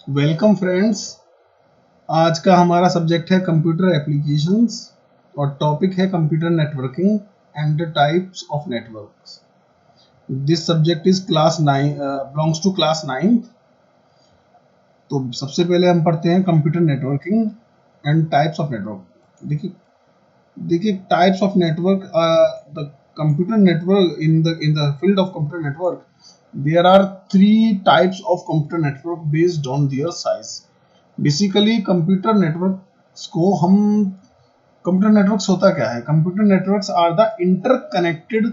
Welcome friends. आज का हमारा सब्जेक्ट है कंप्यूटर एप्लीकेशंस और टॉपिक है computer networking and the types of networks. This subject is class 9 belongs to class 9। तो सबसे पहले हम पढ़ते हैं computer networking and types of network. देखिए types of network, the computer network in the field of computer network there are three types of computer network based on their size. Basically computer networks को हम computer networks होता क्या है? Computer networks are the interconnected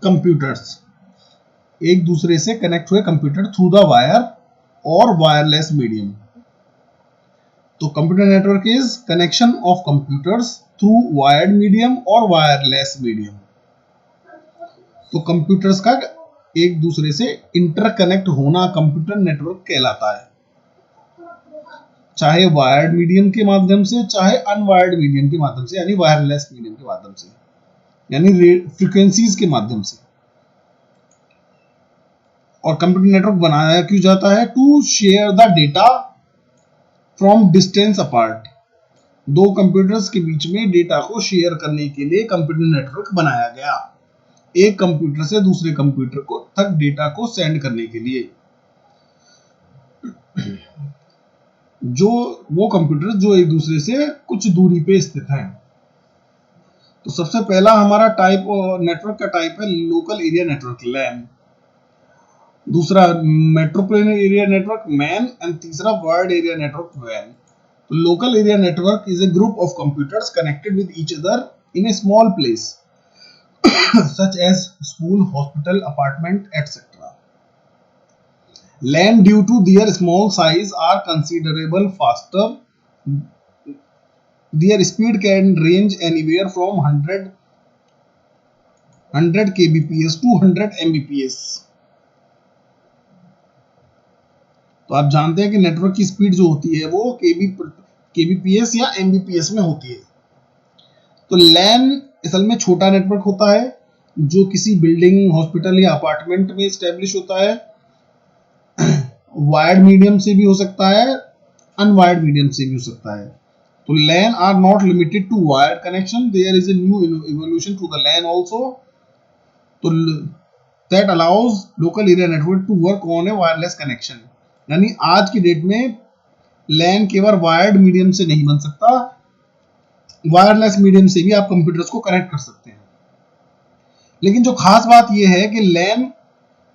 computers, एक दूसरे से connect हुए computer through the wire और वायरलेस मीडियम। तो computer network is connection of computers through wired medium और वायरलेस मीडियम। तो कंप्यूटर्स का एक दूसरे से इंटरकनेक्ट होना कंप्यूटर नेटवर्क कहलाता है, चाहे वायर्ड मीडियम के माध्यम से चाहे अनवायर्ड मीडियम के माध्यम से, यानी वायरलेस मीडियम के माध्यम से, यानी फ्रीक्वेंसीज के माध्यम से। और कंप्यूटर नेटवर्क बनाया क्यों जाता है? To share the data from distance apart. दो कंप्यूटर्स के बीच में डेटा को शेयर करने के लिए कंप्यूटर नेटवर्क बनाया गया, एक कंप्यूटर से दूसरे कंप्यूटर को तक डेटा को सेंड करने के लिए। जो वो कंप्यूटर जो एक दूसरे से कुछ दूरी पे स्थित हैं। तो सबसे पहला हमारा टाइप नेटवर्क का टाइप है लोकल एरिया नेटवर्क, लैन। दूसरा metropolitan area network, man. And तीसरा वर्ल्ड एरिया नेटवर्क, वैन। तो local area network is a group of computers connected with each other in A small place such as school, hospital, apartment, etc. LAN, due to their small size, are considerable faster. Their speed can range anywhere from 100 kbps to 100 mbps. तो आप जानते हैं कि network की speed जो होती है वो kbps या mbps में होती है। तो LAN असल में छोटा नेटवर्क होता है जो किसी बिल्डिंग, हॉस्पिटल या अपार्टमेंट में स्टैब्लिश होता है। वायर्ड मीडियम से भी हो सकता है, अनवायर्ड मीडियम से भी हो सकता है। तो LAN are not limited to wired connection, there is a new evolution to the LAN also, तो that allows local area network to work on a wireless connection. यानी आज की डेट में LAN केवल वायर्ड मीडियम से नहीं बन सकता, वायरलेस मीडियम से भी आप कंप्यूटर्स को कनेक्ट कर सकते हैं। लेकिन जो खास बात यह है कि LAN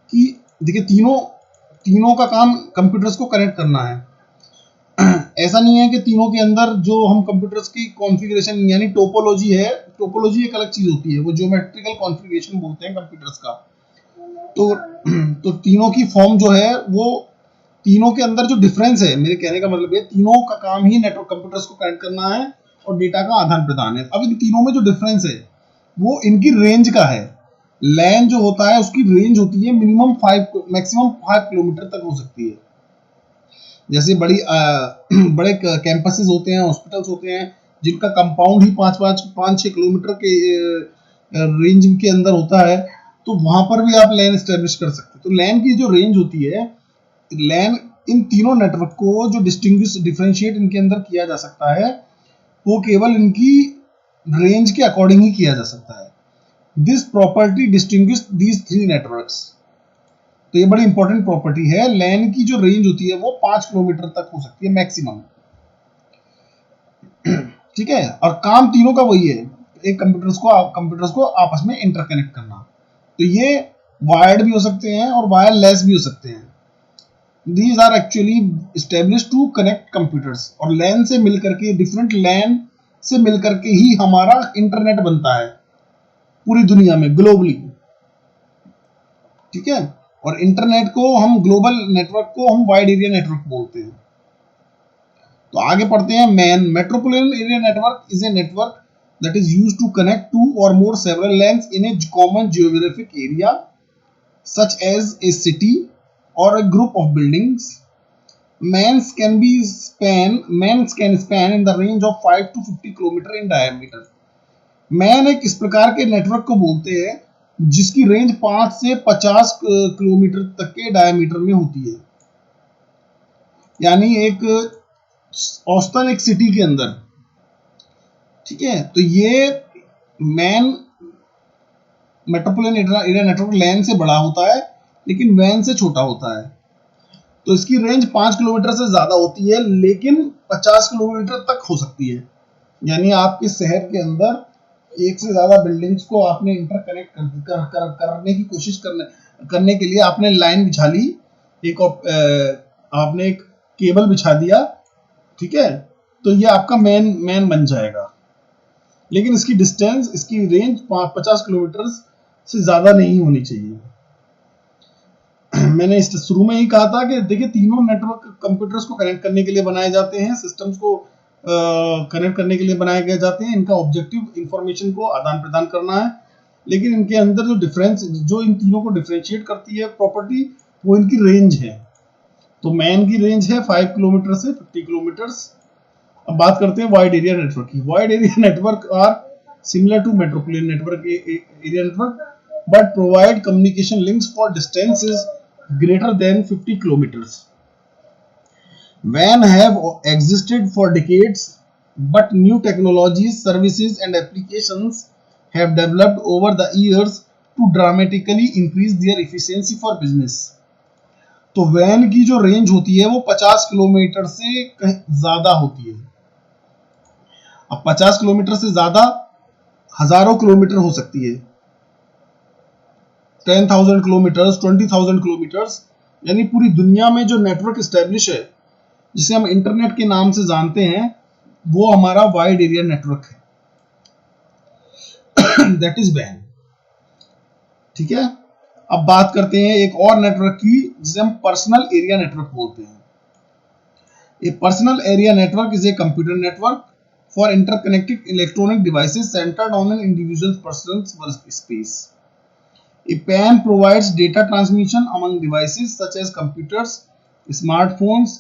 की, देखिए तीनों का काम कंप्यूटर्स को कनेक्ट करना है। ऐसा नहीं है कि तीनों के अंदर जो हम कंप्यूटर्स की कॉन्फ़िगरेशन यानी टोपोलॉजी है, टोपोलॉजी एक अलग चीज होती है, वो ज्योमेट्रिकल कॉन्फ़िगरेशन बोलते हैं कंप्यूटर्स का। तो तीनों की फॉर्म जो है वो तीनों के अंदर जो डिफरेंस है, मेरे कहने का मतलब है तीनों का काम ही नेटवर्क कंप्यूटर्स को कनेक्ट करना है और डेटा का आदान प्रदान है। अब इन तीनों में जो डिफरेंस है वो इनकी रेंज का है। LAN जो होता है उसकी रेंज होती है मिनिमम 5 मैक्सिमम 5 किलोमीटर तक हो सकती है। जैसे बड़े कैंपसेस होते हैं, हॉस्पिटल्स होते हैं जिनका कंपाउंड ही 5-6 किलोमीटर के रेंज के अंदर होता है, तो वहां पर भी आप LAN एस्टेब्लिश कर सकते हैं। तो LAN की जो रेंज होती है, LAN इन तीनों नेटवर्क को जो डिफरेंशिएट इनके अंदर किया जा सकता है वो केवल इनकी रेंज के अकॉर्डिंग ही किया जा सकता है। This property distinguish these three networks. तो ये बड़ी इंपॉर्टेंट प्रॉपर्टी है। LAN की जो रेंज होती है वो 5 किलोमीटर तक हो सकती है मैक्सिमम, ठीक है। और काम तीनों का वही है, एक कंप्यूटर्स को आपस में इंटरकनेक्ट करना। तो ये वायर्ड भी हो सकते हैं और वायरलेस भी हो सकते हैं। These are actually established to connect computers। और LAN से मिलकर के, डिफरेंट LAN से मिलकर के ही हमारा इंटरनेट बनता है पूरी दुनिया में, ग्लोबली, ठीक है। और इंटरनेट को हम, ग्लोबल नेटवर्क को हम वाइड एरिया नेटवर्क बोलते हैं। तो आगे पढ़ते हैं। Man metropolitan area network is a network that is used to connect two or more several LANs in a common geographic area such as a city or a group of buildings. MANs can span in the range of 5 to 50 kilometre in diameter। Man एक इस प्रकार के network को बोलते हैं जिसकी range 5 से 50 kilometre तक के डायमीटर में होती है। यानी एक औसतन एक सिटी के अंदर, ठीक है। तो ये मैन मेट्रोपोलिटन एरिया नेटवर्क लैन से बड़ा होता है लेकिन वैन से छोटा होता है। तो इसकी रेंज 5 किलोमीटर से ज्यादा होती है लेकिन 50 किलोमीटर तक हो सकती है। यानी आपके शहर के अंदर एक से ज्यादा बिल्डिंग्स को आपने इंटरकनेक्ट करने की कोशिश करने के लिए आपने लाइन बिछा ली, आपने एक केबल बिछा दिया, ठीक है। तो ये आपका मैन बन जाएगा। लेकिन इसकी डिस्टेंस, इसकी रेंज 50 किलोमीटर से ज्यादा नहीं होनी चाहिए। मैंने इस शुरू में ही कहा था कि देखिए तीनों नेटवर्क कंप्यूटर्स को कनेक्ट करने के लिए बनाए जाते हैं, सिस्टम्स को कनेक्ट करने के लिए बनाए गए जाते हैं। इनका ऑब्जेक्टिव इंफॉर्मेशन को आदान प्रदान करना है, लेकिन इनके अंदर जो डिफरेंस, जो इन तीनों को डिफरेंशिएट करती है प्रॉपर्टी, वो इनकी रेंज है। तो मैन की रेंज है 5 किलोमीटर से 50 किलोमीटर। अब बात करते हैं वाइड एरिया नेटवर्क की। Wide area network are similar to metropolitan network area network but provide communication links for distances greater than 50 kilometers. WAN have existed for decades, but new technologies, services and applications have developed over the years to dramatically increase their efficiency for business. तो WAN की जो range होती है वो 50 kilometre से ज्यादा होती है। अब 50 किलोमीटर से ज्यादा हजारों किलोमीटर हो सकती है, 10,000 किलोमीटर्स, 20,000 किलोमीटर्स। यानी पूरी दुनिया में जो नेटवर्क एस्टेब्लिश है, जिसे हम इंटरनेट के नाम से जानते हैं, वो हमारा वाइड एरिया नेटवर्क है, दैट इज WAN, ठीक है। अब बात करते हैं एक और नेटवर्क की जिसे हम पर्सनल एरिया नेटवर्क बोलते हैं। ए personal area network is a computer network for interconnected electronic devices centred on an individual personal workspace. A PAN provides data transmission among devices such as computers, smartphones,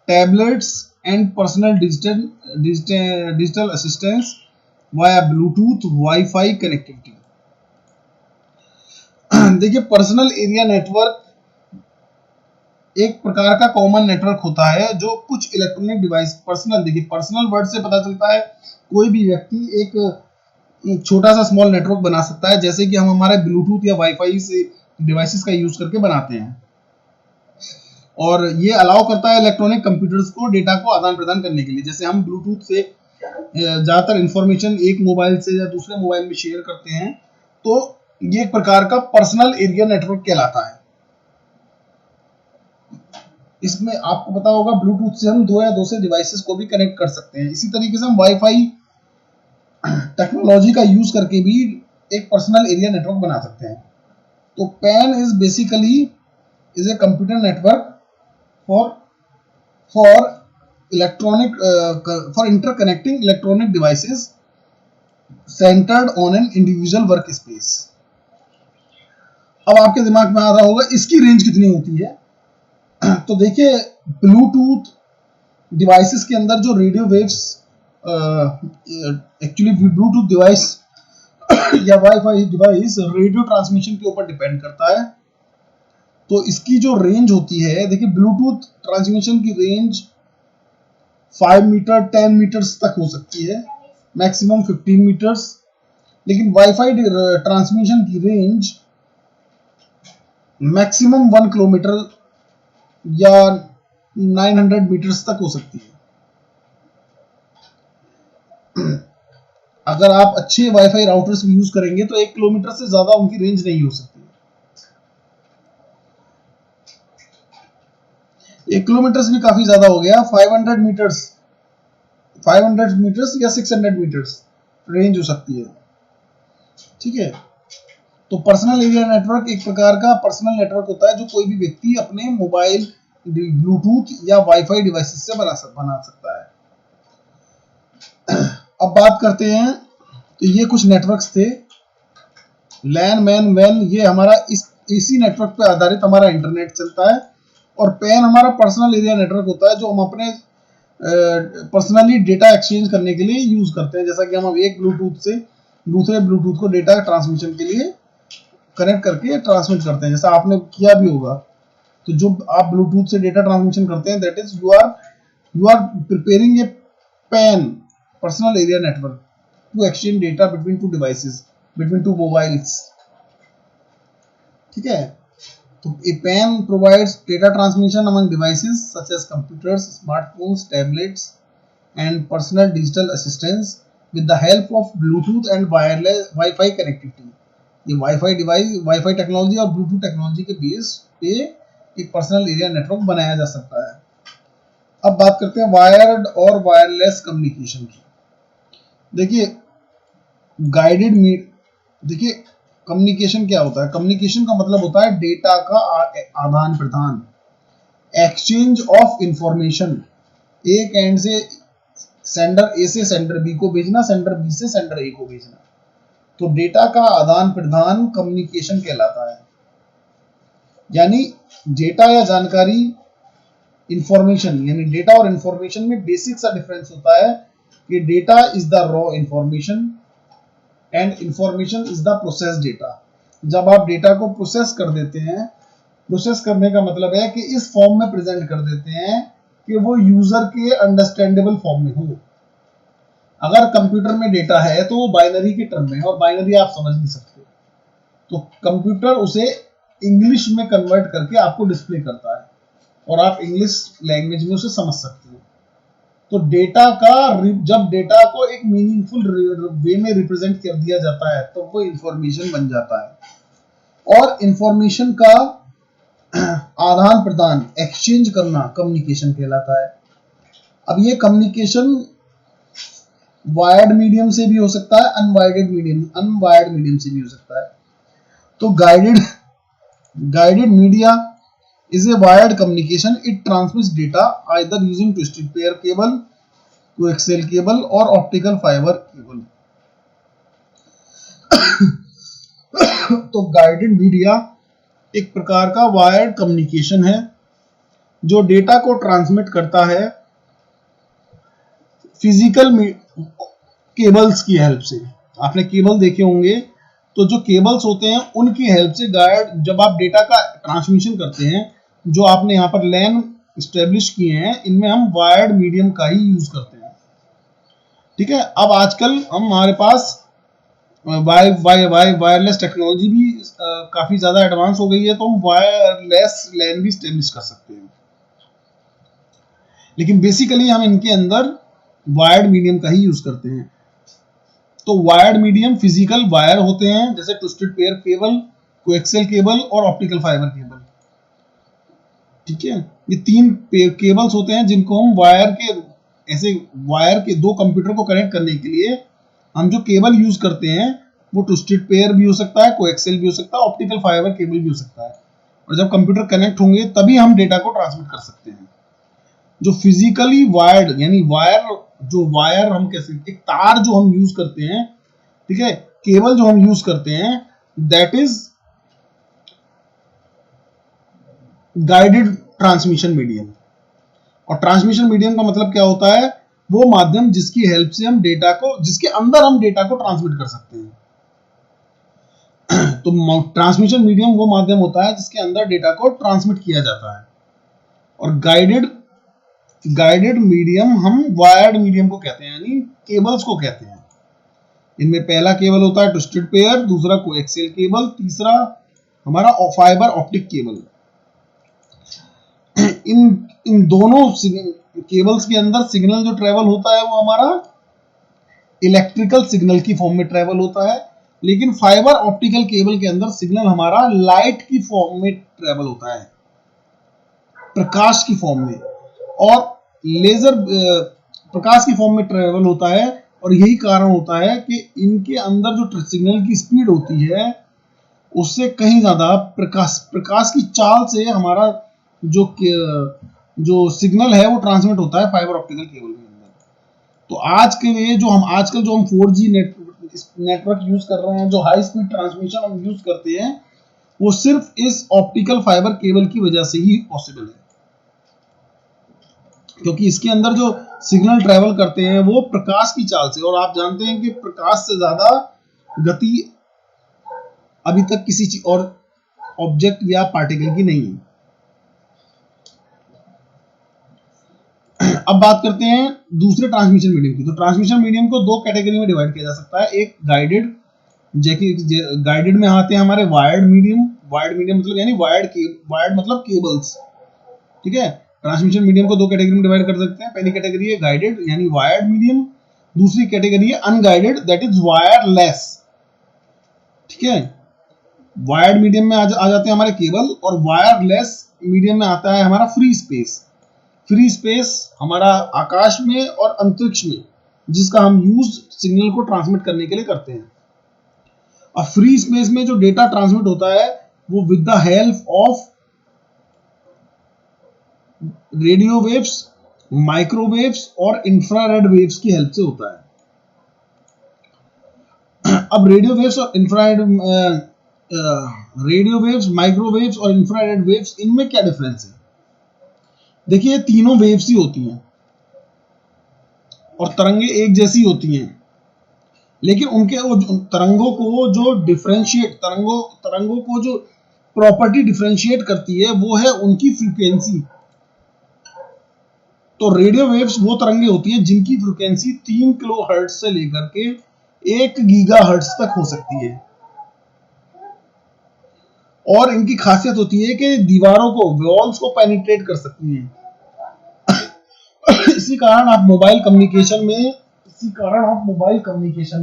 tablets, and personal digital assistants via Bluetooth, Wi-Fi connectivity. देखिए personal area network एक प्रकार का common network होता है जो कुछ electronic device, personal, देखिए personal word से पता चलता है कोई भी व्यक्ति एक छोटा सा स्मॉल नेटवर्क बना सकता है, जैसे कि हम हमारे ब्लूटूथ या वाईफाई से डिवाइसेस का यूज करके बनाते हैं। और ये अलाउ करता है इलेक्ट्रॉनिक कंप्यूटर्स को डेटा को आदान प्रदान करने के लिए। जैसे हम ब्लूटूथ से ज्यादातर इंफॉर्मेशन एक मोबाइल से या दूसरे मोबाइल में शेयर करते हैं, तो ये एक प्रकार का पर्सनल एरिया नेटवर्क कहलाता है। इसमें आपको पता होगा ब्लूटूथ से हम 2 या 2 से डिवाइसेस को भी कनेक्ट कर सकते हैं। इसी तरीके से हम वाईफाई टेक्नोलॉजी का यूज करके भी एक पर्सनल एरिया नेटवर्क बना सकते हैं। तो PAN is basically is a computer network for electronic for interconnecting electronic devices centred on an individual work space. अब आपके दिमाग में आ रहा होगा इसकी रेंज कितनी होती है। तो देखिए ब्लूटूथ डिवाइसेस के अंदर जो radio waves, actually Bluetooth device या वाईफाई डिवाइस रेडियो ट्रांसमिशन के ऊपर डिपेंड करता है। तो इसकी जो रेंज होती है, देखिए ब्लूटूथ ट्रांसमिशन की रेंज 5 मीटर 10 मीटर्स तक हो सकती है, मैक्सिमम 15 मीटर्स। लेकिन वाईफाई ट्रांसमिशन की रेंज मैक्सिमम 1 किलोमीटर या 900 मीटर्स तक हो सकती है। अगर आप अच्छे वाईफाई राउटर्स भी यूज करेंगे तो 1 किलोमीटर से ज्यादा उनकी रेंज नहीं हो सकती। 1 किलोमीटर भी काफी ज्यादा हो गया। 500 मीटर्स या 600 मीटर्स रेंज हो सकती है, ठीक है। तो पर्सनल एरिया नेटवर्क एक प्रकार का पर्सनल नेटवर्क होता है जो कोई भी व्यक्ति अपने मोबाइल, ब्लूटूथ या वाईफाई डिवाइसेस से बना सकता है। अब बात करते हैं, तो ये कुछ नेटवर्क्स थे, लैन, मैन, वैन, ये हमारा इसी नेटवर्क पे आधारित हमारा इंटरनेट चलता है। और पैन हमारा पर्सनल एरिया नेटवर्क होता है जो हम अपने पर्सनली डेटा एक्सचेंज करने के लिए यूज करते हैं। जैसा कि हम एक ब्लूटूथ से दूसरे ब्लूटूथ को डेटा ट्रांसमिशन के लिए कनेक्ट करके ट्रांसमिट करते हैं, जैसा आपने किया भी होगा। तो जो आप ब्लूटूथ से डेटा ट्रांसमिशन करते हैं, that is you are preparing a PAN, personal area network, to exchange data between two devices, between two mobiles. ठीक है, तो a PAN provides data transmission among devices such as computers, smartphones, tablets, and personal digital assistants with the help of Bluetooth and wireless Wi-Fi connectivity। ये wifi device, wifi technology और Bluetooth technology के base पे एक personal area network बनाया जा सकता है। अब बात करते हैं वायर्ड और वायरलेस कम्युनिकेशन की। देखिए गाइडेड देखिए कम्युनिकेशन क्या होता है? कम्युनिकेशन का मतलब होता है डेटा का आदान प्रदान, एक्सचेंज ऑफ इंफॉर्मेशन। एक एंड से सेंडर ए से सेंडर बी को भेजना, सेंडर बी से सेंडर ए को भेजना। तो डेटा का आदान प्रदान कम्युनिकेशन कहलाता है। यानी डेटा या जानकारी, इंफॉर्मेशन, यानी डेटा और इंफॉर्मेशन में बेसिक सा डिफरेंस होता है कि data is the raw information and information is the process data. जब आप डेटा को प्रोसेस कर देते हैं, प्रोसेस करने का मतलब है कि इस फॉर्म में प्रेजेंट कर देते हैं कि वो यूजर के अंडरस्टैंडेबल फॉर्म में हो। अगर कंप्यूटर में डेटा है तो वो बाइनरी के टर्म में है, और बाइनरी आप समझ नहीं सकते, तो कंप्यूटर उसे इंग्लिश में कन्वर्ट करके आपको डिस्प्ले करता है और आप इंग्लिश लैंग्वेज में उसे समझ सकते हो। तो डेटा का, जब डेटा को एक मीनिंगफुल वे में रिप्रेजेंट कर दिया जाता है तो वो इंफॉर्मेशन बन जाता है। और इंफॉर्मेशन का आदान प्रदान, एक्सचेंज करना कम्युनिकेशन कहलाता है। अब ये कम्युनिकेशन वायर्ड मीडियम से भी हो सकता है, अनवायर्ड मीडियम से भी हो सकता है। तो guided media is a wired communication. It transmits data either using twisted pair cable, coaxial cable or optical fiber cable। तो गाइडेड मीडिया एक प्रकार का वायर्ड कम्युनिकेशन है जो डेटा को ट्रांसमिट करता है फिजिकल केबल्स की हेल्प से। आपने केबल देखे होंगे, तो जो केबल्स होते हैं उनकी हेल्प से जब आप डेटा का ट्रांसमिशन करते हैं, जो आपने यहाँ पर लैन स्टेब्लिश किए हैं, इनमें हम वायर्ड मीडियम का ही यूज करते हैं। ठीक है, अब आजकल हमारे पास वायरलेस टेक्नोलॉजी भी काफी ज्यादा एडवांस हो गई है, तो हम वायरलेस लैन भी स्टेब्लिश कर सकते हैं। लेकिन बेसिकली हम इनके अंदर वायर्ड मीडियम का ही यूज करते हैं। तो वायर्ड मीडियम फिजिकल वायर होते हैं, जैसे twisted pair cable, coaxial cable और ऑप्टिकल फाइबर केबल। ठीक है, ये तीन केबल्स होते हैं जिनको हम वायर के दो कंप्यूटर को कनेक्ट करने के लिए हम जो केबल यूज करते हैं वो ट्विस्टेड पेयर भी हो सकता है, कोएक्सियल भी हो सकता है, ऑप्टिकल फाइबर केबल भी हो सकता है। और जब कंप्यूटर कनेक्ट होंगे तभी हम डेटा को ट्रांसमिट कर सकते हैं। जो फिजिकली वायर्ड, यानी वायर हम कैसे, एक तार जो हम यूज करते हैं, ठीक है, केबल जो हम यूज करते हैं, that is guided transmission medium. और ट्रांसमिशन मीडियम का मतलब क्या होता है? वो माध्यम जिसकी हेल्प से हम जिसके अंदर हम डेटा को ट्रांसमिट कर सकते हैं। तो ट्रांसमिशन मीडियम वो माध्यम होता है जिसके अंदर डेटा को ट्रांसमिट किया जाता है। और गाइडेड मीडियम हम वायर्ड मीडियम को कहते हैं, यानी केबल्स को कहते हैं। इनमें पहला केबल होता है ट्विस्टेड पेयर, दूसरा कोएक्सियल केबल, तीसरा हमारा फाइबर ऑप्टिक केबल। इन दोनों केबल्स के अंदर सिग्नल जो ट्रेवल होता है वो हमारा इलेक्ट्रिकल सिग्नल की फॉर्म में ट्रेवल होता है, लेकिन फाइबर ऑप्टिकल केबल के अंदर सिग्नल हमारा लाइट की फॉर्म में ट्रेवल होता है, प्रकाश की फॉर्म में, और लेजर प्रकाश की फॉर्म में ट्रेवल होता है। और यही कारण होता है कि इनके अंदर जो सिग्नल की स्पीड होती है उससे कहीं ज्यादा प्रकाश की चाल से हमारा जो सिग्नल है वो ट्रांसमिट होता है फाइबर ऑप्टिकल केबल के अंदर। तो आजकल जो हम 4G नेटवर्क यूज कर रहे हैं, जो हाई स्पीड ट्रांसमिशन हम यूज करते हैं, वो सिर्फ इस ऑप्टिकल फाइबर केबल की वजह से ही पॉसिबल है, क्योंकि इसके अंदर जो सिग्नल ट्रेवल करते हैं वो प्रकाश की चाल से, और आप जानते हैं कि प्रकाश से ज्यादा गति अभी तक किसी चीज और ऑब्जेक्ट या पार्टिकल की नहीं है। अब बात करते हैं दूसरे ट्रांसमिशन मीडियम की। तो ट्रांसमिशन मीडियम को दो कैटेगरी में डिवाइड किया जा सकता है। एक गाइडेड, गाइडेड में आते हैं हमारे वायर्ड मीडियम। वायर्ड मीडियम मतलब यानी वायर्ड मतलब केबल्स, ठीक है। ट्रांसमिशन मीडियम को दो कैटेगरी में डिवाइड कर सकते हैं। पहली कैटेगरी है गाइडेड यानी वायर्ड मीडियम, दूसरी कैटेगरी है अनगाइडेड दैट इज वायरलेस, ठीक है। वायर्ड मीडियम में आ जाते हैं हमारे केबल, और वायरलेस मीडियम में आता है हमारा फ्री स्पेस। फ्री स्पेस हमारा आकाश में और अंतरिक्ष में, जिसका हम यूज सिग्नल को ट्रांसमिट करने के लिए करते हैं। अब फ्री स्पेस में जो डेटा ट्रांसमिट होता है वो with the help of radio waves, microwaves और इंफ्रारेड वेव्स की हेल्प से होता है। अब रेडियो वेव्स और रेडियो वेव्स, माइक्रोवेव्स और इंफ्रारेड वेव्स, इनमें क्या डिफरेंस है? देखिए तीनों वेव्स ही होती हैं और तरंगे एक जैसी होती हैं, लेकिन उनके तरंगों को जो डिफरेंशिएट, तरंगों को जो प्रॉपर्टी डिफरेंशिएट करती है वो है उनकी फ्रीक्वेंसी। तो रेडियो वेव्स वो तरंगे होती हैं जिनकी फ्रीक्वेंसी 3 किलो हर्ट्ज से लेकर के 1 गीगा हर्ट्ज तक हो सकती है, और इनकी खासियत होती है कि दीवारों को, वॉल्स को पेनिट्रेट कर सकती हैं। इसी कारण आप मोबाइल कम्युनिकेशन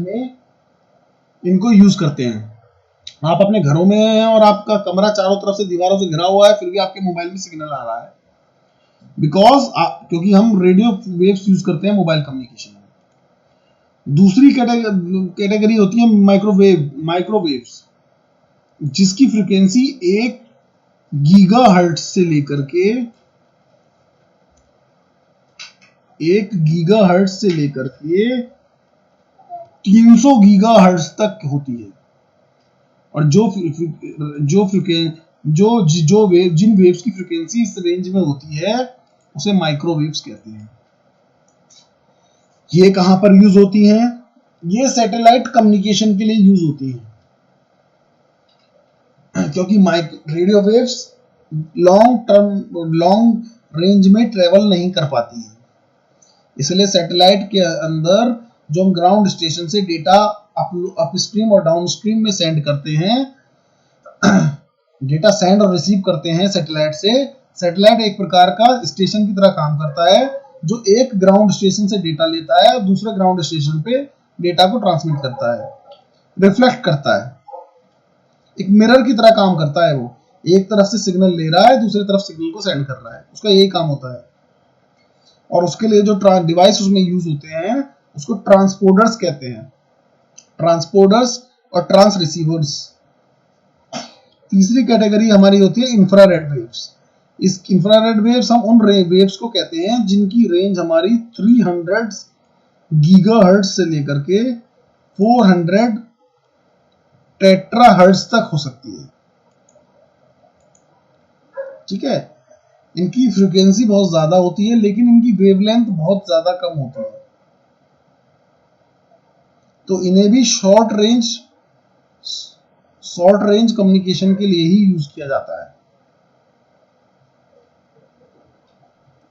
में इनको यूज करते हैं। आप अपने घरों में हैं और आपका कमरा चारों तरफ से दीवारों से घिरा हुआ है, फिर भी आपके मोबाइल में सिग्नल आ रहा है, क्योंकि हम रेडियो वेव्स यूज करते हैं मोबाइल कम्युनिकेशन में। दूसरी कैटेगरी होती है माइक्रोवेव्स, जिसकी फ्रीक्वेंसी 1 गीगा हर्ट्ज से लेकर के 300 गीगा हर्ट्ज तक होती है। और जिन वेव्स की फ्रीक्वेंसी इस रेंज में होती है उसे माइक्रोवेव्स कहते हैं। ये कहां पर यूज होती हैं? ये सैटेलाइट कम्युनिकेशन के लिए यूज होती हैं, क्योंकि रेडियो वेव्स लॉन्ग रेंज में ट्रेवल नहीं कर पाती हैं, इसलिए सैटेलाइट के अंदर जो हम ग्राउंड स्टेशन से डेटा अपस्ट्रीम और डाउनस्ट्रीम में सेंड करते हैं, डेटा सेंड और रिसीव करते हैं सैटेलाइट से। सैटेलाइट एक प्रकार का स्टेशन की तरह काम करता है, जो एक ग्राउंड स्टेशन से डेटा लेता है और दूसरे ग्राउंड स्टेशन पे डेटा को ट्रांसमिट करता है, रिफ्लेक्ट करता है। एक मिरर की तरह काम करता है, वो एक तरफ से सिग्नल ले रहा है, दूसरी तरफ सिग्नल को सेंड कर रहा है, उसका यही काम होता है। और उसके लिए जो डिवाइस उसमें यूज होते हैं उसको ट्रांसपोर्टर्स कहते हैं, ट्रांसपोर्टर्स और ट्रांस रिसीवर्स। तीसरी कैटेगरी हमारी होती है इंफ्रारेड वेव्स। इस इंफ्रारेड वेव्स, हम उन वेव्स को कहते हैं जिनकी रेंज हमारी 300 गीगाहर्ट्ज से लेकर के 400 टेट्राहर्ट्ज तक हो सकती है, ठीक है। इनकी फ्रीक्वेंसी बहुत ज्यादा होती है, लेकिन इनकी वेवलेंथ बहुत ज्यादा कम होती है, तो इन्हें भी शॉर्ट रेंज कम्युनिकेशन के लिए ही यूज किया जाता है,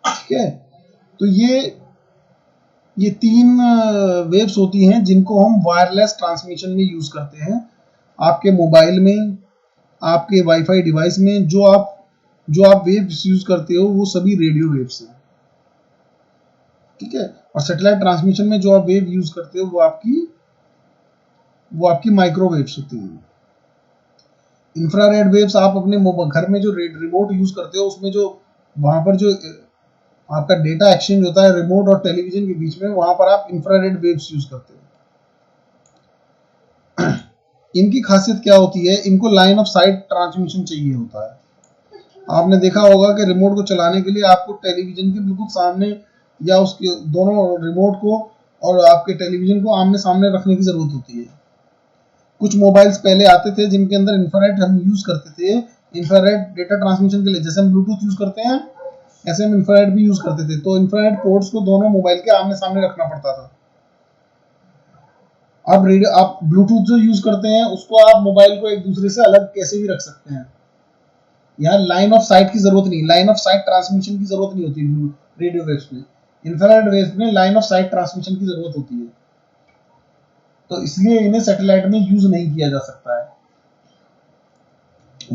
ठीक है। तो ये तीन वेव्स होती हैं जिनको हम वायरलेस ट्रांसमिशन में यूज करते हैं। आपके मोबाइल में, आपके वाईफाई डिवाइस में जो आप वेव्स यूज करते हो वो सभी रेडियो वेव्स हैं, ठीक है। और सैटेलाइट ट्रांसमिशन में जो आप वेव यूज करते हो वो आपकी माइक्रोवेव्स होती हैं। इंफ्रारेड वेव्स आप अपने घर में जो रिमोट यूज करते हो उसमें जो वहां पर जो आपका डेटा एक्सचेंज होता है रिमोट और टेलीविजन के बीच में, वहां पर आप इंफ्रारेड वेव्स यूज करते हो। इनकी खासियत क्या होती है? इनको लाइन ऑफ साइट ट्रांसमिशन चाहिए होता है। आपने देखा होगा कि रिमोट को चलाने के लिए आपको टेलीविजन के बिल्कुल सामने या उसके दोनों रिमोट को और आपके टेलीविजन को आमने सामने रखने की जरूरत होती है। कुछ मोबाइल्स पहले आते थे जिनके अंदर इंफ्रारेड हम यूज करते थे, इंफ्रारेड डेटा ट्रांसमिशन के लिए। जैसे हम ब्लूटूथ यूज करते हैं ऐसे हम इंफ्रारेड भी यूज करते थे, तो इंफ्रारेड पोर्ट्स को दोनों मोबाइल के आमने सामने रखना पड़ता था। आप रेडियो, आप ब्लूटूथ जो यूज करते हैं उसको आप मोबाइल को एक दूसरे से अलग कैसे भी रख सकते हैं। यहाँ लाइन ऑफ साइट की जरूरत नहीं, लाइन ऑफ साइट ट्रांसमिशन की जरूरत नहीं होती रेडियो वेव्स में। इंफ्रारेड वेव्स में लाइन ऑफ साइट ट्रांसमिशन की जरूरत होती है, तो इसलिए इन्हें सैटेलाइट में यूज नहीं किया जा सकता है।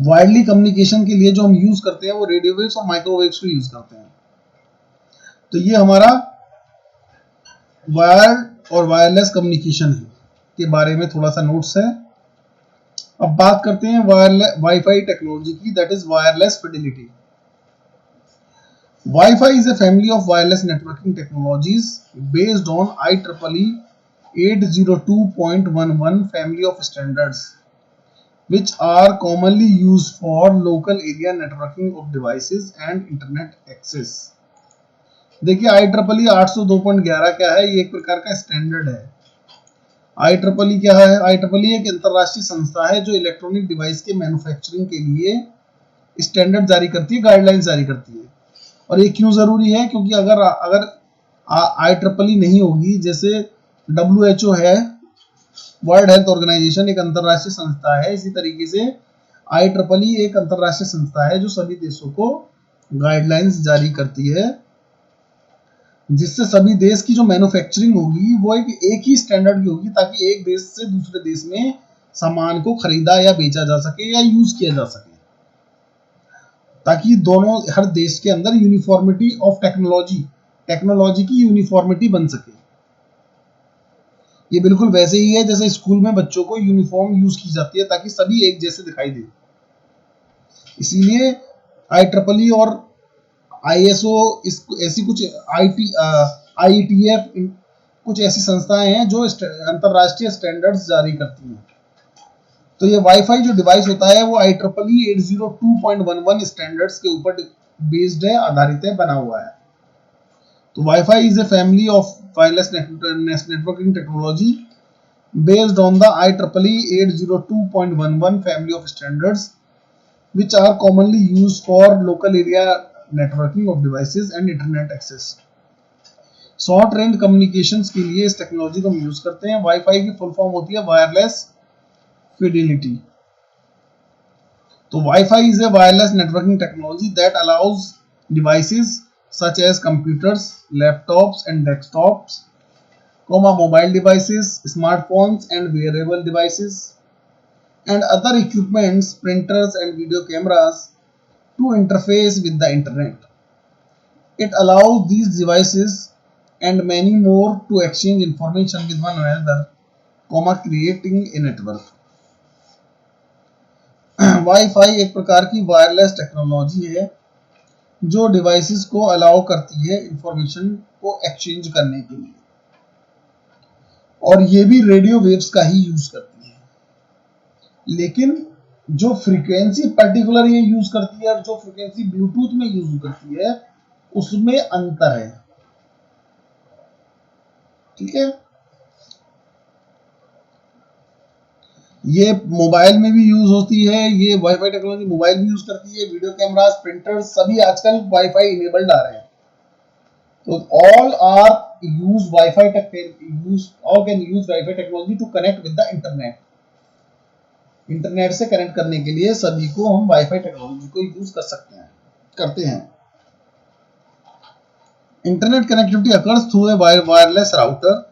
वायरली कम्युनिकेशन के लिए जो हम यूज करते हैं वो रेडियो वेव्स और माइक्रोवेव्स को यूज करते हैं। तो ये हमारा वायर्ड और वायरलेस कम्युनिकेशन के बारे में थोड़ा सा नोट्स है। अब बात करते हैं वाईफाई टेक्नोलॉजी की, that is wireless Fidelity. Wi-Fi is a family of wireless networking technologies based on IEEE 802.11 family of standards, which are commonly used for local area networking of devices and internet access। देखिए IEEE 802.11 क्या है, ये एक प्रकार का standard है। IEEE क्या है? IEEE एक अंतरराष्ट्रीय संस्था है जो इलेक्ट्रॉनिक डिवाइस के मैन्युफैक्चरिंग के लिए स्टैंडर्ड जारी करती है, गाइडलाइंस जारी करती है। और ये क्यों जरूरी है? क्योंकि अगर अगर IEEE नहीं होगी, जैसे WHO है, वर्ल्ड हेल्थ ऑर्गेनाइजेशन एक अंतरराष्ट्रीय संस्था है, इसी तरीके से IEEE एक अंतरराष्ट्रीय संस्था है जो सभी देशों को गाइडलाइंस जारी करती है, जिससे सभी देश की जो मैन्युफैक्चरिंग होगी वो एक ही स्टैंडर्ड की होगी, ताकि एक देश से दूसरे देश में सामान को खरीदा या बेचा जा सके या यूज किया जा सके, ताकि दोनों हर देश के अंदर यूनिफॉर्मिटी ऑफ टेक्नोलॉजी की यूनिफॉर्मिटी बन सके। ये बिल्कुल वैसे ही है जैसे स्कूल में बच्चों को यूनिफॉर्म यूज की जाती है ताकि सभी एक जैसे दिखाई दे। इसीलिए IEEE और ISO ऐसी कुछ IETF कुछ ऐसी संस्थाएं हैं जो अंतरराष्ट्रीय स्टैंडर्ड्स जारी करती हैं। तो ये वाईफाई जो डिवाइस होता है वो IEEE 802.11 स्टैंडर्ड्स के ऊपर बेस्ड है, आधारित है, बना हुआ है। तो wifi is a family of wireless networking technology based on the IEEE 802.11 family of standards, which are commonly used for local area networking of devices and internet access। Short range communications के लिए इस technology को हम use करते हैं। Wifi की full form होती है वायरलेस फिडेलिटी। तो Wi-Fi is a wireless networking technology that allows devices such as computers, laptops and desktops, mobile devices, smartphones and wearable devices, and other equipments, printers and video cameras to interface with the internet. It allows these devices and many more to exchange information with one another, creating a network। Wifi एक प्रकार की wireless technology है जो devices को allow करती है information को exchange करने के लिए, और ये भी रेडियो वेव्स का ही यूज करती है। लेकिन जो फ्रीक्वेंसी पर्टिकुलर ये यूज करती है और जो फ्रीक्वेंसी ब्लूटूथ में यूज करती है उसमें अंतर है। ठीक है, ये मोबाइल में भी यूज होती है, ये वाईफाई टेक्नोलॉजी मोबाइल भी यूज करती है, वीडियो कैमरास, प्रिंटर्स सभी आजकल वाईफाई इनेबल्ड आ रहे हैं। तो all are use wifi technology to connect with the internet. Internet से कनेक्ट करने के लिए सभी को हम वाईफाई टेक्नोलॉजी को यूज कर सकते हैं, करते हैं। Internet connectivity occurs through a wireless router.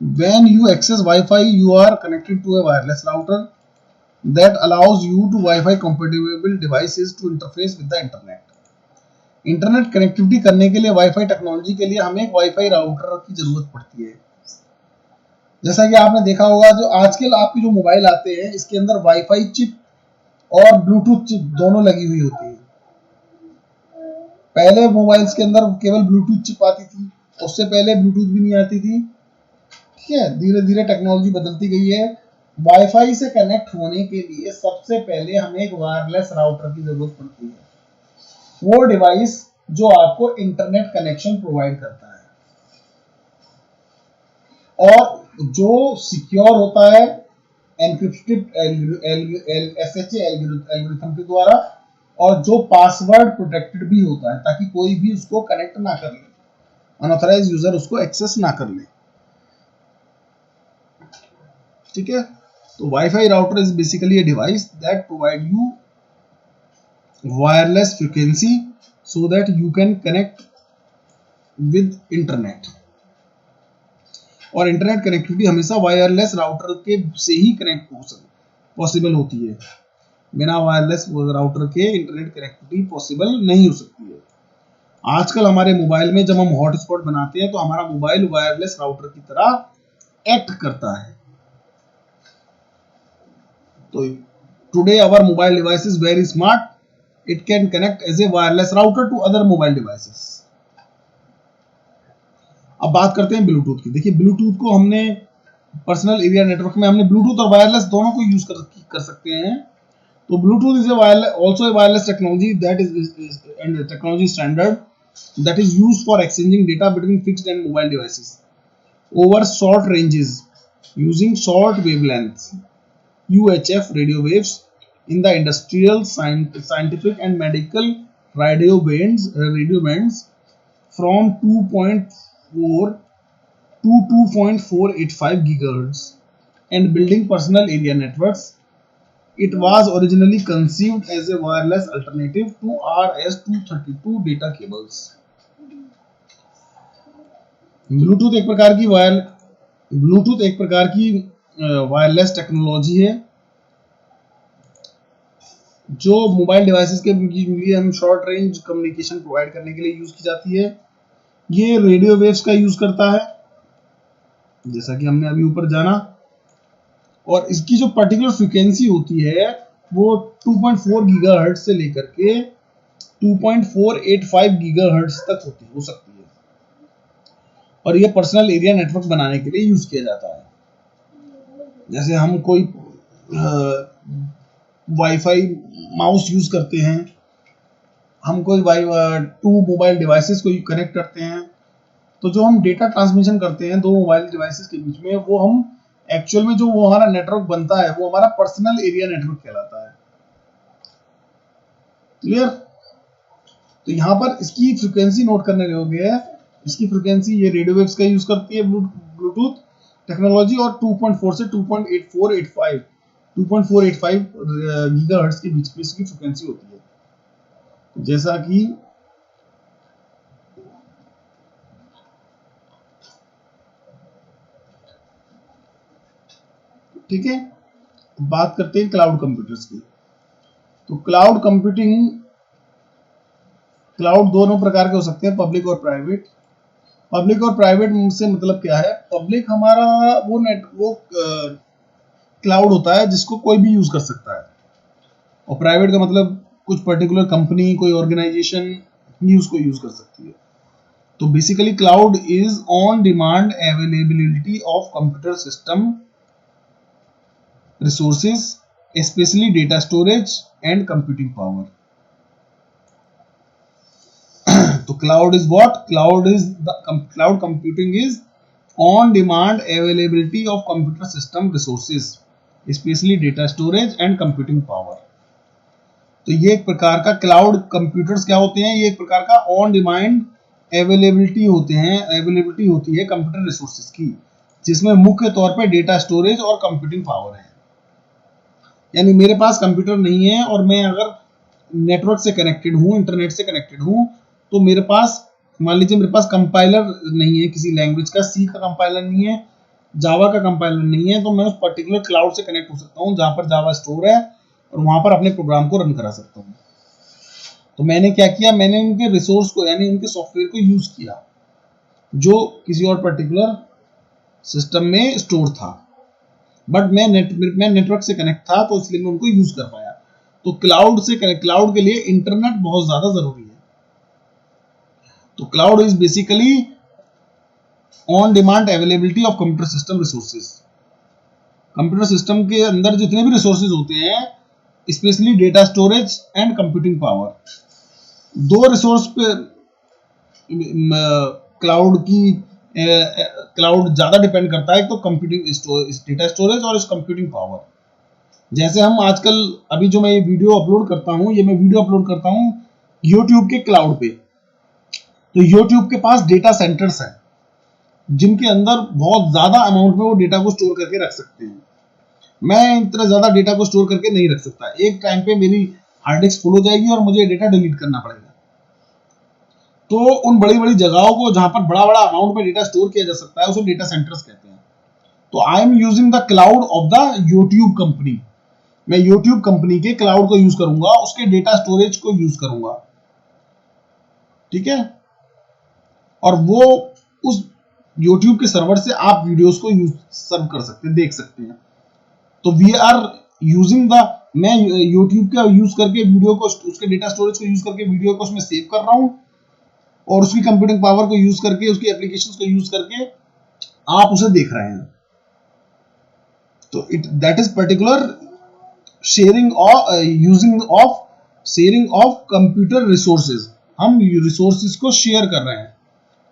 When you access Wi-Fi, you are connected to a wireless router that allows you to Wi-Fi compatible devices to interface with the internet। Internet connectivity करने के लिए wifi technology के लिए हमें एक wifi router की जरूरत पड़ती है। जैसा कि आपने देखा होगा, जो आजकल आपके जो मोबाइल आते हैं इसके अंदर वाईफाई चिप और ब्लूटूथ चिप दोनों लगी हुई होती है। पहले मोबाइल्स के अंदर केवल ब्लूटूथ चिप आती थी, उससे पहले ब्लूटूथ भी नहीं आती थी। ठीक है, धीरे धीरे टेक्नोलॉजी बदलती गई है। वाईफाई से कनेक्ट होने के लिए सबसे पहले हमें एक वायरलेस राउटर की जरूरत पड़ती है, वो डिवाइस जो आपको इंटरनेट कनेक्शन प्रोवाइड करता है और जो सिक्योर होता है एनक्रिप्टेड SHA एल्गोरिथम के द्वारा, और जो पासवर्ड प्रोटेक्टेड भी होता है ताकि कोई भी उसको कनेक्ट ना कर ले। अनऑथराइज यूजर उसको एक्सेस ना कर ले। ठीक है, तो wifi router is basically a device that provide you wireless frequency so that you can connect with internet. और इंटरनेट कनेक्टिविटी हमेशा वायरलेस राउटर के से ही कनेक्ट हो सकती पॉसिबल होती है। बिना वायरलेस राउटर के इंटरनेट कनेक्टिविटी पॉसिबल नहीं हो सकती है। आजकल हमारे मोबाइल में जब हम हॉटस्पॉट बनाते हैं तो हमारा मोबाइल वायरलेस राउटर की तरह एक्ट करता है। तो today our mobile device is very smart, it can connect as a wireless router to other mobile devices. अब बात करते हैं ब्लूटूथ की। देखिए ब्लूटूथ को हमने पर्सनल एरिया नेटवर्क में हमने ब्लूटूथ और वायरलेस दोनों को यूज कर सकते हैं। तो Bluetooth is also a wireless technology that is and technology standard that is used for exchanging data between fixed and mobile devices over short ranges using short wavelengths UHF radio waves in the industrial, scientific and medical radio bands from 2.4 to 2.485 gigahertz and building personal area networks. It was originally conceived as a wireless alternative to RS-232 data cables. Bluetooth एक प्रकार की wireless technology है जो mobile devices के लिए हम short range communication provide करने के लिए यूज की जाती है। ये रेडियो वेव्स का यूज करता है जैसा कि हमने अभी ऊपर जाना, और इसकी जो पर्टिकुलर फ्रीक्वेंसी होती है वो 2.4 गीगाहर्ट्ज से लेकर के 2.485 गीगाहर्ट्ज तक हो सकती है, और ये पर्सनल एरिया नेटवर्क बनाने के लिए यूज किया जाता है। जैसे हम कोई वाईफाई माउस यूज करते हैं, हम कोई टू मोबाइल डिवाइसेस को कनेक्ट करते हैं, तो जो हम डेटा ट्रांसमिशन करते हैं दो मोबाइल डिवाइसेस के बीच में, वो हम एक्चुअल में जो वो हमारा नेटवर्क बनता है वो हमारा पर्सनल एरिया नेटवर्क कहलाता है। क्लियर? तो यहाँ पर इसकी फ्रीक्वेंसी नोट करने योग्य है। इसकी फ्रीक्वेंसी ये रेडियो वेव्स का यूज करती है ब्लूटूथ टेक्नोलॉजी, और 2.4 से 2.485 गीगाहर्ट्ज के बीच में इसकी फ्रीक्वेंसी होती है। जैसा कि ठीक है, बात करते हैं क्लाउड कंप्यूटर्स की। तो क्लाउड दोनों प्रकार के हो सकते हैं, पब्लिक और प्राइवेट। पब्लिक और प्राइवेट से मतलब क्या है? पब्लिक हमारा वो क्लाउड होता है जिसको कोई भी यूज कर सकता है, और प्राइवेट का मतलब कुछ पर्टिकुलर कंपनी, कोई ऑर्गेनाइजेशन ही उसको यूज कर सकती है। तो basically cloud is on demand availability of computer system resources, especially data storage and computing power. तो cloud is what? Cloud computing is on demand availability of computer system resources, especially data storage and computing power. तो ये एक प्रकार का cloud computers क्या होते हैं? ये एक प्रकार का ऑन डिमांड अवेलेबिलिटी होती है कंप्यूटर रिसोर्सेज की, जिसमें मुख्य तौर पे डेटा स्टोरेज और कंप्यूटिंग पावर है। यानी मेरे पास कंप्यूटर नहीं है और मैं अगर नेटवर्क से कनेक्टेड हूँ, इंटरनेट से कनेक्टेड हूँ, तो मेरे पास मान लीजिए मेरे पास कंपाइलर नहीं है किसी लैंग्वेज का, सी का कंपाइलर नहीं है, जावा का कंपाइलर नहीं है, तो मैं उस पर्टिकुलर क्लाउड से कनेक्ट हो सकता हूँ जहां पर जावा स्टोर है, और वहां पर अपने प्रोग्राम को रन करा सकता हूँ। तो मैंने क्या किया? मैंने उनके रिसोर्स को यानी उनके सॉफ्टवेयर को यूज किया जो किसी और पर्टिकुलर सिस्टम में स्टोर था, बट मैं नेटवर्क से कनेक्ट था तो इसलिए मैं उनको यूज कर पाया। तो क्लाउड के लिए इंटरनेट बहुत ज्यादा जरूरी है। तो cloud is basically on demand availability of computer system resources. Computer system के अंदर जितने भी रिसोर्सेज होते हैं, specially data storage and computing power, दो रिसोर्स पे क्लाउड ज्यादा डिपेंड करता है, तो कंप्यूटिंग डेटा स्टोरेज और इस कंप्यूटिंग पावर। जैसे हम आजकल अभी जो मैं ये वीडियो अपलोड करता हूँ, ये मैं वीडियो अपलोड करता हूँ यूट्यूब के क्लाउड पे, तो YouTube के पास डेटा सेंटर्स हैं जिनके अंदर बहुत ज्यादा अमाउंट में वो डेटा को स्टोर करके रख सकते हैं। मैं इतना ज्यादा डेटा को स्टोर करके नहीं रख सकता, एक टाइम पे मेरी हार्ड डिस्क फुल हो जाएगी और मुझे डेटा डिलीट करना पड़ेगा। तो उन बड़ी बड़ी जगहों को जहां पर बड़ा बड़ा अमाउंट में डेटा स्टोर किया जा सकता है उसे डेटा सेंटर्स कहते हैं। तो I am using the cloud of the YouTube company, मैं यूट्यूब कंपनी के क्लाउड को यूज करूंगा, उसके डेटा स्टोरेज को यूज करूंगा, ठीक है। और वो उस यूट्यूब के सर्वर से आप वीडियोस को यूज सर्व कर सकते हैं, देख सकते हैं। तो वी आर यूजिंग द, मैं यूट्यूब का यूज करके वीडियो को, उसके डेटा स्टोरेज को यूज करके वीडियो को उसमें सेव कर रहा हूं और उसकी कंप्यूटिंग पावर को यूज करके, उसकी एप्लीकेशंस को यूज करके आप उसे देख रहे हैं। तो it that is particular sharing और using of sharing of computer resources. हम रिसोर्सेज को शेयर कर रहे हैं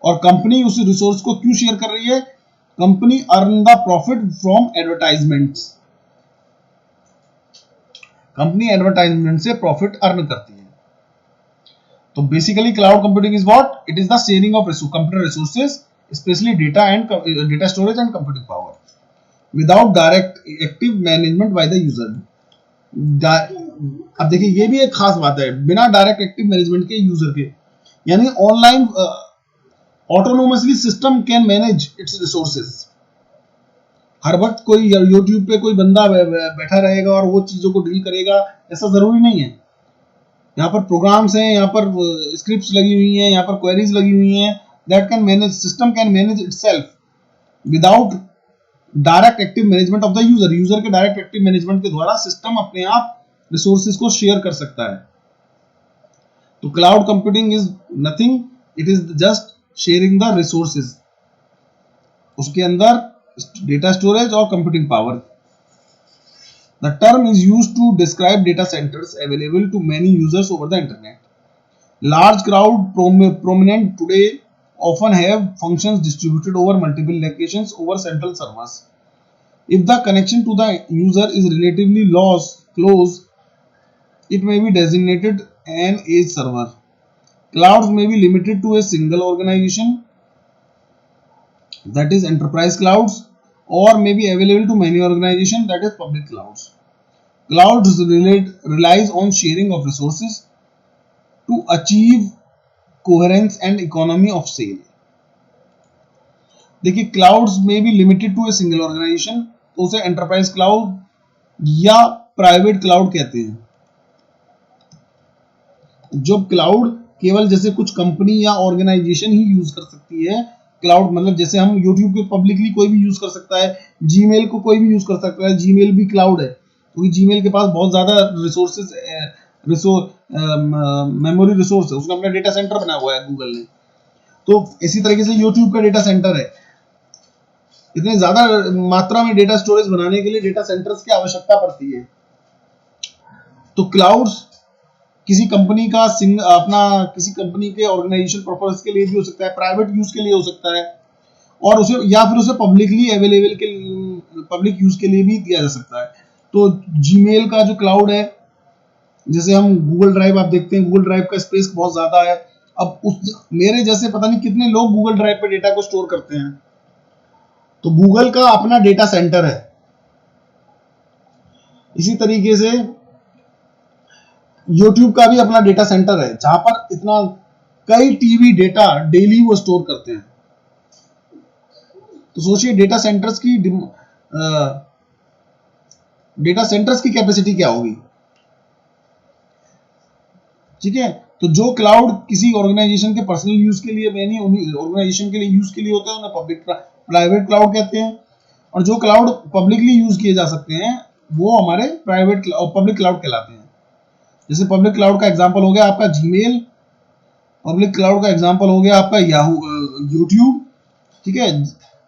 और कंपनी उस रिसोर्स को क्यों शेयर कर रही है? Company earn the profit from advertisements, company advertisement से प्रॉफिट अर्न करती है। तो basically cloud computing is what? It is the sharing of computer resources, especially data and data storage and computing power, without direct active management by the user. अब देखिए ये भी एक खास बात है, बिना डायरेक्ट एक्टिव मैनेजमेंट के यूजर के, यानी online autonomously system can manage its resources. हर वक्त कोई यूट्यूब पे कोई बंदा बैठा रहेगा और वो चीजों को डील करेगा, ऐसा जरूरी नहीं है। यहाँ पर प्रोग्राम्स हैं, यहाँ पर स्क्रिप्ट्स लगी हुई हैं, यहाँ पर क्वेरीज लगी हुई हैं, that can manage, system can manage itself without direct active management of the user. User के डायरेक्ट एक्टिव मैनेजमेंट के द्वारा सिस्टम अपने आप रिसोर्सेज को शेयर कर सकता है। तो cloud computing is nothing, it is just sharing the resources, उसके अंदर डेटा स्टोरेज और computing power. The term is used to describe data centers available to many users over the internet. Large crowd prominent today often have functions distributed over multiple locations over central servers. If the connection to the user is relatively close, it may be designated an edge server. Clouds may be limited to a single organization, that is enterprise clouds, or may be available to many organizations, that is public clouds. Clouds relies on sharing of resources to achieve coherence and economy of scale. देखिए clouds में भी limited to a single organization, तो उसे enterprise cloud या private cloud कहते हैं। जो cloud केवल जैसे कुछ कंपनी या ऑर्गेनाइजेशन ही यूज कर सकती है, क्लाउड मतलब जैसे हम यूट्यूब के पब्लिकली कोई भी यूज कर सकता है, जीमेल को कोई भी यूज कर सकता है, जीमेल भी क्लाउड है क्योंकि जीमेल के पास बहुत ज्यादा रिसोर्सेज मेमोरी रिसोर्स है, उसने अपना डेटा सेंटर बनाया हुआ है गूगल ने। तो इसी तरीके से यूट्यूब का डेटा सेंटर है। इतने ज्यादा मात्रा में डेटा स्टोरेज बनाने के लिए डेटा सेंटर्स की आवश्यकता पड़ती है। तो क्लाउड्स किसी कंपनी का अपना किसी कंपनी के ऑर्गेनाइजेशन पर्पस के लिए भी हो सकता है, प्राइवेट यूज के लिए हो सकता है, और उसे या फिर उसे पब्लिकली अवेलेबल के पब्लिक यूज के लिए भी दिया जा सकता है। तो जीमेल का जो क्लाउड है, जैसे हम गूगल ड्राइव आप देखते हैं, गूगल ड्राइव का स्पेस बहुत ज्यादा है। अब उस मेरे जैसे पता नहीं कितने लोग गूगल ड्राइव पे डेटा को स्टोर करते हैं। तो गूगल का अपना डेटा सेंटर है। इसी तरीके से YouTube का भी अपना डेटा सेंटर है जहां पर इतना कई टीबी डेटा डेली वो स्टोर करते हैं। तो सोचिए डेटा सेंटर्स की कैपेसिटी क्या होगी, ठीक है। तो जो क्लाउड किसी ऑर्गेनाइजेशन के पर्सनल यूज के लिए, यानी ऑर्गेनाइजेशन के लिए यूज के लिए होते हैं, उन्हें प्राइवेट क्लाउड कहते हैं, और जो क्लाउड पब्लिकली यूज किए जा सकते हैं वो हमारे पब्लिक क्लाउड कहलाते हैं। जैसे पब्लिक क्लाउड का एग्जांपल हो गया आपका जीमेल, पब्लिक क्लाउड का एग्जांपल हो गया आपका यूट्यूब, ठीक है,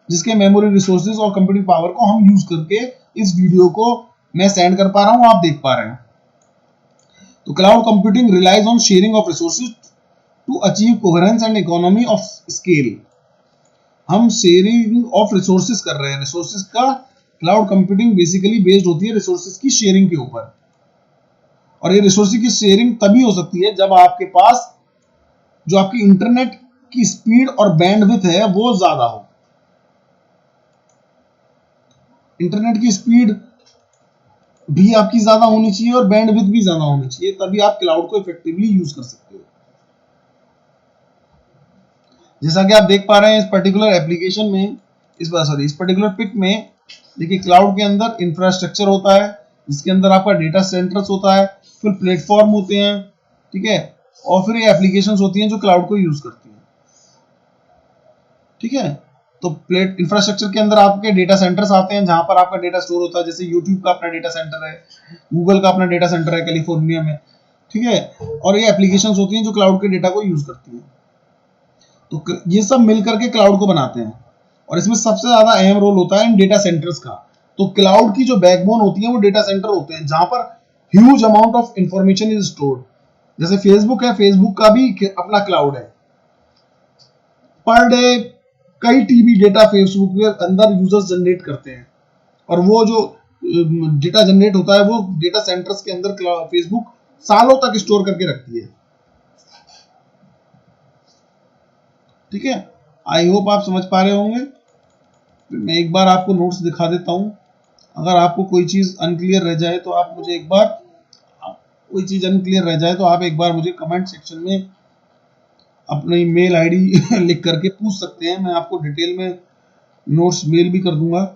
जिसके मेमोरी रिसोर्सेज और कंप्यूटिंग पावर को हम यूज करके इस वीडियो को मैं सेंड कर पा रहा हूं, आप देख पा रहे हैं। तो cloud computing relies on sharing of resources to achieve coherence and economy of scale. हम शेयरिंग ऑफ रिसोर्सेज कर रहे हैं, रिसोर्सेज का क्लाउड कंप्यूटिंग बेसिकली बेस्ड होती है रिसोर्सेज की शेयरिंग के ऊपर। और ये रिसोर्सेज की शेयरिंग तभी हो सकती है जब आपके पास जो आपकी इंटरनेट की स्पीड और बैंडविड्थ है वो ज्यादा हो। इंटरनेट की स्पीड भी आपकी ज्यादा होनी चाहिए और बैंडविड्थ भी ज्यादा होनी चाहिए, तभी आप क्लाउड को इफेक्टिवली यूज कर सकते हो। जैसा कि आप देख पा रहे हैं इस पर्टिकुलर एप्लीकेशन में, इस पर्टिकुलर पिक में, देखिए क्लाउड के अंदर इंफ्रास्ट्रक्चर होता है जिसके अंदर आपका डेटा सेंटर्स होता है, फिर प्लेटफॉर्म होते हैं, ठीक है, और फिर ये एप्लीकेशंस होती हैं जो क्लाउड को यूज करती हैं, ठीक है। तो प्लेट इंफ्रास्ट्रक्चर के अंदर आपके डेटा सेंटर्स आते हैं जहां पर आपका डेटा स्टोर होता है, जैसे यूट्यूब का अपना डेटा सेंटर है, गूगल का अपना डेटा सेंटर है कैलिफोर्निया में, ठीक है। और ये एप्लीकेशंस होती हैं जो क्लाउड के डेटा को यूज करती हैं। तो ये सब मिलकर के क्लाउड को बनाते हैं, और इसमें सबसे ज्यादा अहम रोल होता है इन डेटा सेंटर्स का। तो क्लाउड की जो बैकबोन होती है वो डेटा सेंटर होते हैं जहां पर huge amount of information is stored. जैसे फेसबुक है, फेसबुक का भी अपना क्लाउड है। पर डे कई टीबी डेटा फेसबुक के अंदर यूजर्स जनरेट करते हैं, और वो जो डेटा जनरेट होता है वो डेटा सेंटर्स के अंदर फेसबुक सालों तक स्टोर करके रखती है, ठीक है। आई होप आप समझ पा रहे होंगे। मैं एक बार आपको नोट्स दिखा देता हूं। अगर आपको कोई चीज अनक्लियर रह जाए तो आप मुझे एक बार कोई चीज अनक्लियर रह जाए तो आप एक बार मुझे कमेंट सेक्शन में अपनी मेल आईडी लिख करके पूछ सकते हैं, मैं आपको डिटेल में नोट्स मेल भी कर दूंगा।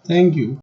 Thank you.